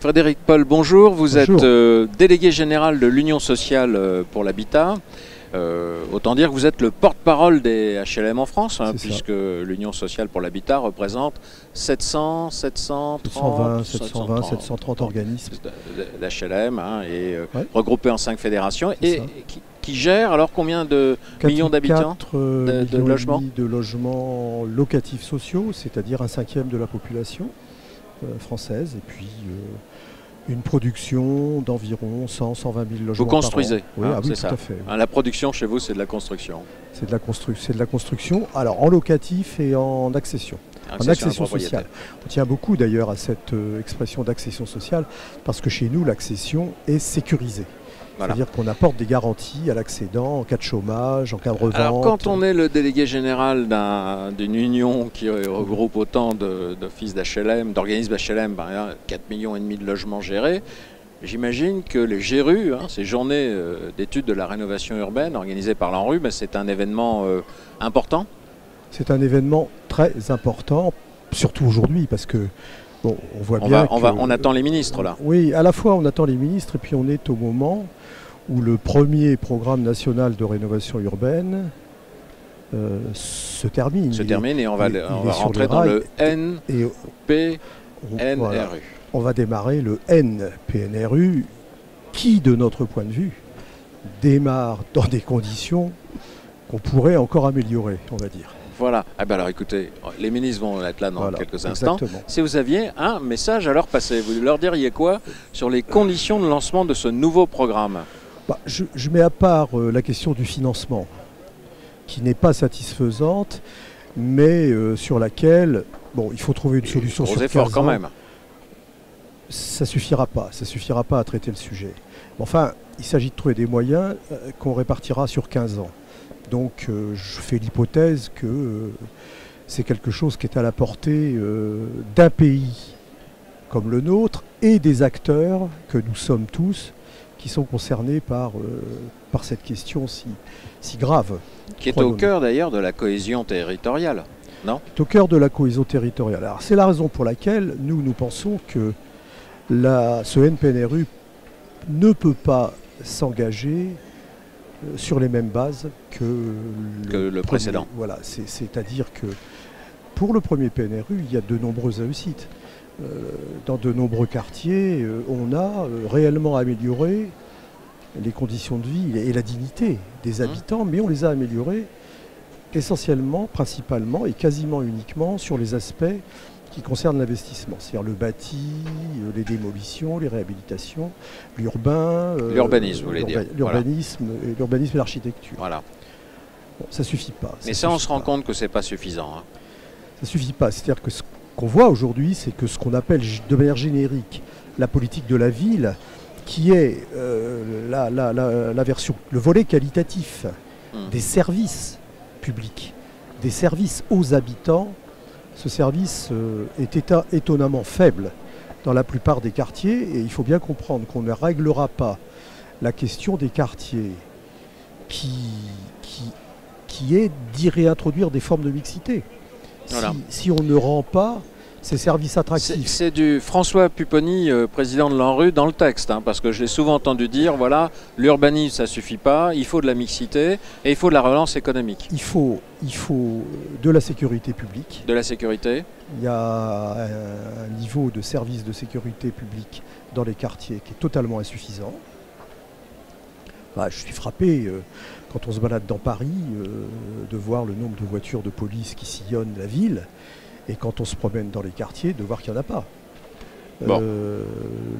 Frédéric Paul, bonjour. Vous Bonjour. êtes délégué général de l'Union sociale pour l'habitat. Autant dire que vous êtes le porte-parole des HLM en France, hein, puisque l'Union sociale pour l'habitat représente 730 organismes d'HLM hein, et ouais. regroupés en 5 fédérations et qui gèrent alors combien de millions d'habitants de logements de logements locatifs sociaux, c'est-à-dire 1/5 de la population française, et puis une production d'environ 100-120 000 logements. Vous construisez, par an. Oui, hein, oui, c'est tout ça. à fait. Hein, la production chez vous, c'est de la construction. C'est de la construction, alors en locatif et en accession. En accession sociale. On tient beaucoup d'ailleurs à cette expression d'accession sociale, parce que chez nous, l'accession est sécurisée. Voilà. C'est-à-dire qu'on apporte des garanties à l'accédant en cas de chômage, en cas de revente. Alors quand on est le délégué général d'une union qui regroupe autant d'offices d'HLM, d'organismes d'HLM, 4,5 millions de logements gérés, j'imagine que les GRU, hein, ces journées d'études de la rénovation urbaine organisées par l'ANRU, c'est un événement important. C'est un événement très important, surtout aujourd'hui, parce que bon, on voit bien on attend les ministres là. Oui, à la fois on attend les ministres, et puis on est au moment où le premier programme national de rénovation urbaine se termine. Et on va rentrer dans le NPNRU. Voilà. On va démarrer le NPNRU qui, de notre point de vue, démarre dans des conditions qu'on pourrait encore améliorer, on va dire. Voilà. Ah ben alors écoutez, les ministres vont être là dans quelques instants. Exactement. Si vous aviez un message à leur passer, vous leur diriez quoi sur les conditions de lancement de ce nouveau programme? Je mets à part la question du financement, qui n'est pas satisfaisante, mais sur laquelle il faut trouver une solution sur 15 ans. Quand même. Ça suffira pas à traiter le sujet. Enfin, il s'agit de trouver des moyens qu'on répartira sur 15 ans. Donc je fais l'hypothèse que c'est quelque chose qui est à la portée d'un pays comme le nôtre et des acteurs que nous sommes tous qui sont concernés par cette question si grave. Qui est au cœur d'ailleurs de la cohésion territoriale, non ? Qui est au cœur de la cohésion territoriale. Alors c'est la raison pour laquelle nous pensons que ce NPNRU ne peut pas s'engager sur les mêmes bases que le précédent. Voilà, c'est-à-dire que pour le premier PNRU, il y a de nombreuses réussites. Dans de nombreux quartiers, on a réellement amélioré les conditions de vie et la dignité des habitants, mais on les a améliorées essentiellement, principalement et quasiment uniquement sur les aspects qui concernent l'investissement, c'est-à-dire le bâti, les démolitions, les réhabilitations, l'urbain, l'urbanisme, vous voulez dire. L'urbanisme et l'architecture. Voilà. Bon, ça suffit pas. Mais ça, on se rend compte que c'est pas suffisant. Hein. Ça suffit pas. C'est-à-dire que ce qu'on voit aujourd'hui, c'est que ce qu'on appelle de manière générique la politique de la ville, qui est la version, le volet qualitatif des services publics, des services aux habitants. Ce service est étonnamment faible dans la plupart des quartiers, et il faut bien comprendre qu'on ne réglera pas la question des quartiers qui est d'y réintroduire des formes de mixité. Voilà. Si on ne rend pas ces services attractifs. C'est du François Pupponi, président de l'ANRU, dans le texte, hein, parce que je l'ai souvent entendu dire, voilà, l'urbanisme ça suffit pas, il faut de la mixité et il faut de la relance économique. Il faut de la sécurité publique. De la sécurité. Il y a un niveau de service de sécurité publique dans les quartiers qui est totalement insuffisant. Je suis frappé, quand on se balade dans Paris, de voir le nombre de voitures de police qui sillonnent la ville. Et quand on se promène dans les quartiers, de voir qu'il n'y en a pas.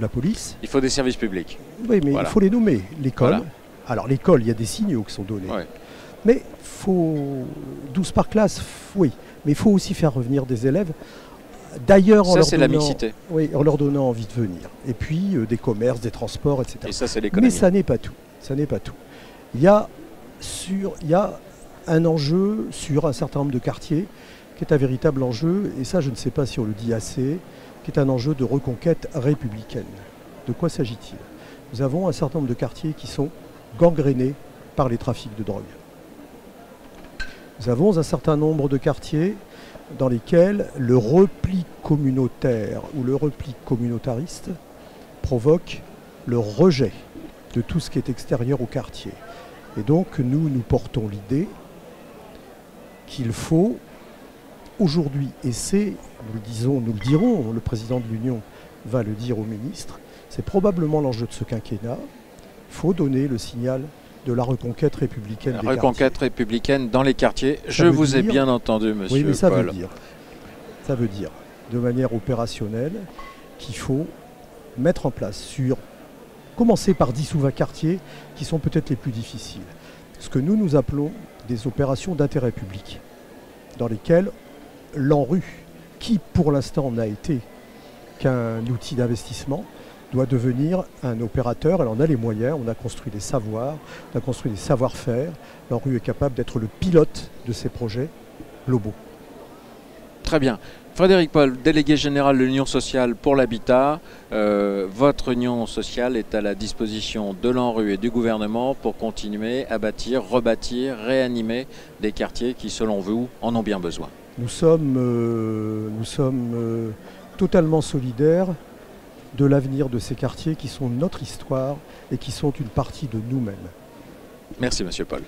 La police. Il faut des services publics. Oui, mais il faut les nommer. L'école. Voilà. Alors l'école, il y a des signaux qui sont donnés. Ouais. Mais il faut 12 par classe, oui. Mais il faut aussi faire revenir des élèves. D'ailleurs, la mixité. Oui, en leur donnant envie de venir. Et puis des commerces, des transports, etc. Et ça, c'est l'économie. Mais ça n'est pas tout. Ça n'est pas tout. Il y a un enjeu sur un certain nombre de quartiers qui est un véritable enjeu, et ça je ne sais pas si on le dit assez, qui est un enjeu de reconquête républicaine. De quoi s'agit-il ? Nous avons un certain nombre de quartiers qui sont gangrénés par les trafics de drogue. Nous avons un certain nombre de quartiers dans lesquels le repli communautaire ou le repli communautariste provoque le rejet de tout ce qui est extérieur au quartier. Et donc nous portons l'idée qu'il faut aujourd'hui, et c'est, nous le dirons, le président de l'Union va le dire au ministre, c'est probablement l'enjeu de ce quinquennat, il faut donner le signal de la reconquête républicaine des quartiers. La reconquête républicaine dans les quartiers. Je vous ai bien entendu, monsieur Oui, mais ça Paul. Ça veut dire, de manière opérationnelle, qu'il faut mettre en place commencer par 10 ou 20 quartiers qui sont peut-être les plus difficiles. Ce que nous appelons des opérations d'intérêt public, dans lesquelles l'ANRU, qui pour l'instant n'a été qu'un outil d'investissement, doit devenir un opérateur. Elle en a les moyens, on a construit des savoirs, on a construit des savoir-faire. L'ANRU est capable d'être le pilote de ces projets globaux. Très bien. Frédéric Paul, délégué général de l'Union sociale pour l'habitat. Votre union sociale est à la disposition de l'ANRU et du gouvernement pour continuer à bâtir, rebâtir, réanimer des quartiers qui, selon vous, en ont bien besoin. Nous sommes totalement solidaires de l'avenir de ces quartiers qui sont notre histoire et qui sont une partie de nous-mêmes. Merci, monsieur Paul.